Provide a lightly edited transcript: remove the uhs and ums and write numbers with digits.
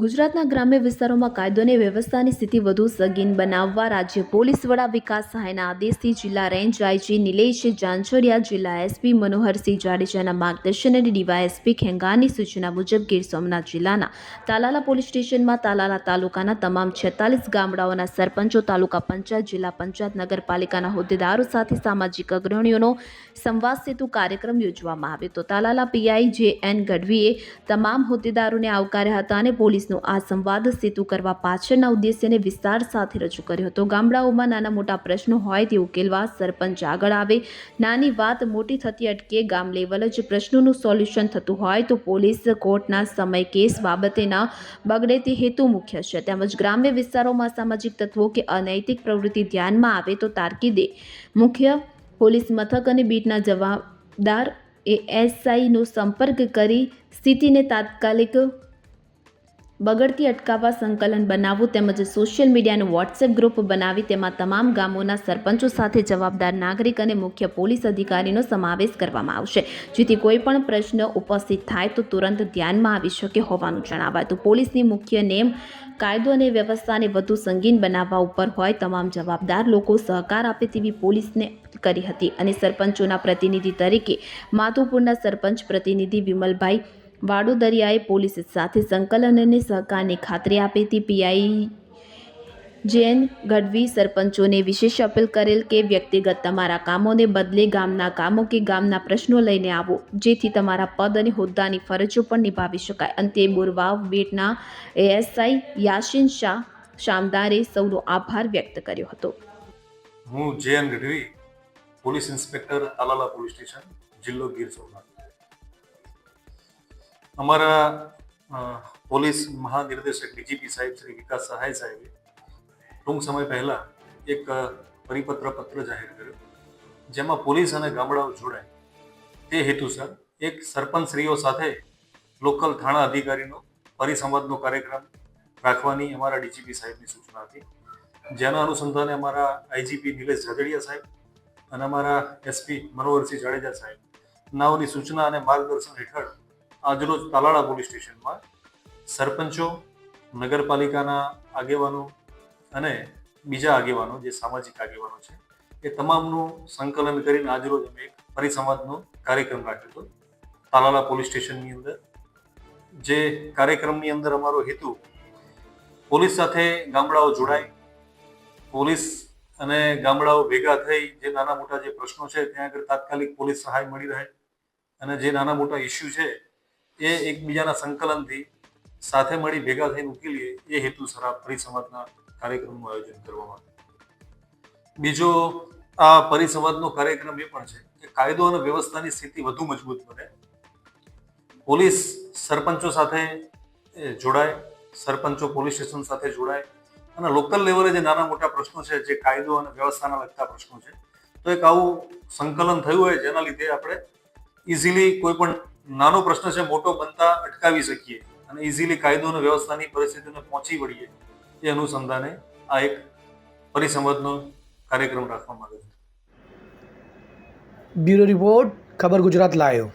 ગુજરાતના ગ્રામ્ય વિસ્તારોમાં કાયદો અને વ્યવસ્થાની સ્થિતિ વધુ સગીન બનાવવા રાજ્ય પોલીસ વડા વિકાસ સહાયના આદેશથી જિલ્લા રેન્જ આઈજી નિલેશ જાંછડિયા, જિલ્લા એસપી મનોહરસિંહ જાડેજાના માર્ગદર્શન અને ડીવાયએસપી ખેંગારની સૂચના મુજબ ગીર સોમનાથ જિલ્લાના તાલાલા પોલીસ સ્ટેશનમાં તાલાલા તાલુકાના તમામ 46 ગામડાઓના સરપંચો, તાલુકા પંચાયત, જિલ્લા પંચાયત, નગરપાલિકાના હોદ્દેદારો સાથે સામાજિક અગ્રણીઓનો સંવાદ સેતુ કાર્યક્રમ યોજવામાં આવ્યો હતો. તાલાલા પીઆઈ જે.એન. ગઢવીએ તમામ હોદ્દેદારોને આવકાર્યા હતા અને પોલીસનો આ સંવાદ સેતુ કરવા પાછળના ઉદ્દેશ્યને વિસ્તાર સાથે રજૂ કર્યો હતો. ગામડાઓમાં નાના મોટા પ્રશ્નો હોય તે ઉકેલવા સરપંચ આગળ આવે, નાની વાત મોટી થતી અટકે, ગામ લેવલ જ પ્રશ્નોનું સોલ્યુશન થતું હોય તો પોલીસ કોર્ટના સમય કેસ બાબતે ન બગડે તે હેતુ મુખ્ય છે. તેમજ ગ્રામ્ય વિસ્તારોમાં સામાજિક તત્વો કે અનૈતિક પ્રવૃત્તિ ધ્યાનમાં આવે તો તાકીદે મુખ્ય પોલીસ મથક અને બીટના જવાબદાર એએસઆઈનો સંપર્ક કરી સ્થિતિને તાત્કાલિક બગડતી અટકાવવા સંકલન બનાવવું તેમજ સોશિયલ મીડિયાનો વોટ્સએપ ગ્રુપ બનાવી તેમાં તમામ ગામોના સરપંચો સાથે જવાબદાર નાગરિક અને મુખ્ય પોલીસ અધિકારીનો સમાવેશ કરવામાં આવશે, જેથી કોઈ પણ પ્રશ્ન ઉપસ્થિત થાય તો તુરંત ધ્યાનમાં આવી શકે હોવાનું જણાવાયું હતું. પોલીસની મુખ્ય નેમ કાયદો અને વ્યવસ્થાને વધુ સંગીન બનાવવા ઉપર હોય. તમામ જવાબદાર લોકો સહકાર આપે તેવી પોલીસને કરી હતી અને સરપંચોના પ્રતિનિધિ તરીકે માધુપુરના સરપંચ પ્રતિનિધિ વિમલભાઈ વાડોદરિયાએ પોલીસ સાથે સંકલન અને સહકારની ખાતરી આપી હતી. પીઆઈ જે.એન. ગઢવી સરપંચોને વિશેષ અપીલ કરેલ કે વ્યક્તિગત તમારા કામોને બદલે ગામના કામો કે ગામના પ્રશ્નો લઈને આવો, જેથી તમારા પદ અને હોદ્દાની ફરજો પણ નિભાવી શકાય. અંતે બોરવાવ બેટના એએસઆઈ યાસીન શાહ શામદારે સૌનો આભાર વ્યક્ત કર્યો હતો. હું J N. Gadhvi, police inspector, Talala police station, જિલ્લો ગીર સોમનાથ. અમારા પોલીસ મહાનિર્દેશક ડીજીપી સાહેબ શ્રી વિકાસ સહાય સાહેબે ટૂંક સમય પહેલા એક પરિપત્ર પત્ર જાહેર કર્યો, જેમાં પોલીસ અને ગામડાઓ જોડાય તે હેતુસર એક સરપંચશ્રીઓ સાથે લોકલ થાણા અધિકારીનો પરિસંવાદનો કાર્યક્રમ રાખવાની અમારા ડીજીપી સાહેબની સૂચના હતી. જેના અનુસંધાને અમારા આઈજીપી નિલેશ જાડેજા સાહેબ અને અમારા એસપી મનોહરસિંહ જાડેજા સાહેબ નાઓની સૂચના અને માર્ગદર્શન હેઠળ આજરોજ તાલાળા પોલીસ સ્ટેશનમાં સરપંચો, નગરપાલિકાના આગેવાનો અને બીજા આગેવાનો જે સામાજિક આગેવાનો છે એ તમામનું સંકલન કરીને આજરોજ અમે એક પરિસંવાદનો કાર્યક્રમ રાખ્યો હતો તાલાલા પોલીસ સ્ટેશનની અંદર. જે કાર્યક્રમની અંદર અમારો હેતુ પોલીસ સાથે ગામડાઓ જોડાય, પોલીસ અને ગામડાઓ ભેગા થઈ જે નાના મોટા જે પ્રશ્નો છે ત્યાં આગળ તાત્કાલિક પોલીસ સહાય મળી રહે અને જે નાના મોટા ઇસ્યુ છે એ એકબીજાના સંકલનથી સાથે મળી ભેગા થઈને ઉકેલીએ એ હેતુસર આ પરિસંવાદના કાર્યક્રમનું આયોજન કરવામાં આવ્યું. બીજો આ પરિસંવાદનો કાર્યક્રમ એ પણ છે કે કાયદો અને વ્યવસ્થાની સ્થિતિ વધુ મજબૂત બને, પોલીસ સરપંચો સાથે જોડાય, સરપંચો પોલીસ સ્ટેશન સાથે જોડાય અને લોકલ લેવલે જે નાના મોટા પ્રશ્નો છે જે કાયદો અને વ્યવસ્થાના લગતા પ્રશ્નો છે તો એક આવું સંકલન થયું હોય જેના લીધે આપણે ઇઝીલી કોઈ પણ નાનો પ્રશ્ન છે મોટો બનતા અટકાવી શકીએ અને ઇઝીલી કાયદો અને વ્યવસ્થાની પરિસ્થિતિને પહોંચી વળીએ એ અનુસંધાને આ એક પરિસંવાદનો કાર્યક્રમ રાખવામાં આવ્યો છે. બ્યુરો રિપોર્ટ, ખબર ગુજરાત લાઈવ.